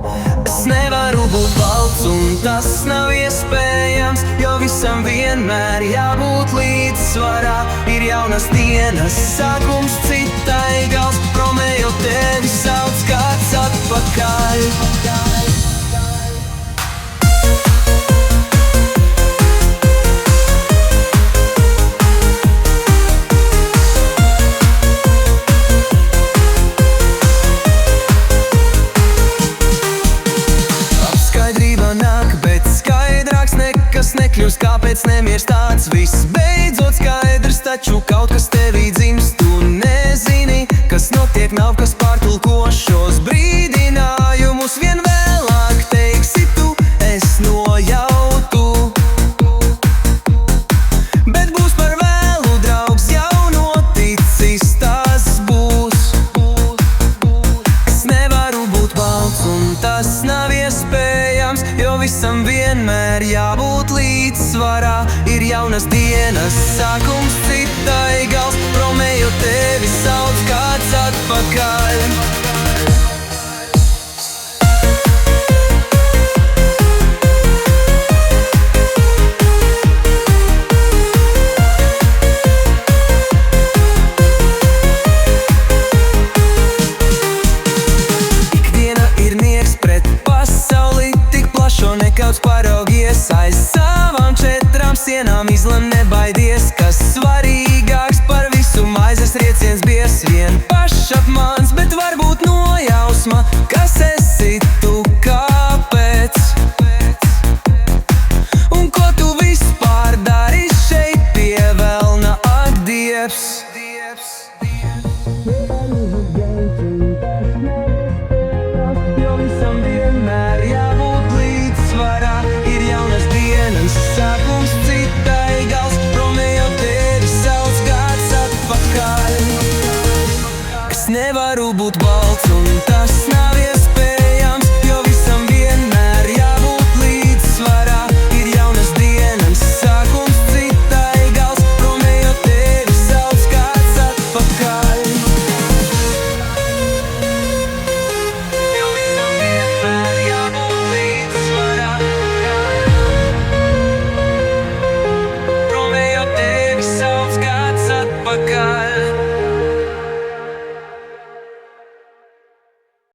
Es nevaru būt balts un tas nav iespējams, jo visam vienmēr jābūt līdzsvarā. Ir jaunas dienas sākums, citai gals. Romeo, tevi sauc kāds atpakaļ. Nekļūst, kāpēc nemieris tāds viss beidzot skaidrs, taču kaut kas tevī dzimst, tu nezini, kas notiek, nav kas pārtulko šos brīdinājumus. Vien vēlāk teiksi tu, es nojautu, bet būs par vēlu, draugs, jau noticis, tas būs. Es nevaru būt balts un tas nav iespējams, jo visam vienmēr jābūt līdzsvarā. Ir jaunas dienas sākums, citai gals. Romeo, tevi sauc kāds atpakaļ. Ikdiena ir niegs pret pasauli, tik plašo nekauts paraugies aiz savām četrām sienām. Izlem, nebaidies, kas svarīgāks par visu. Maizes rieciens bies, vien pašapmāns, bet varbūt nojausma, kas esi tu, kāpēc? Un ko tu vispār dari šeit pie velna, ak, Dievs? Jo visam vienmēr jābūt līdzsvarā. Ir jaunas dienas sākums, citai gals. Romeo, tevi sauc kāds atpakaļ. Es nevaru būt balts un tas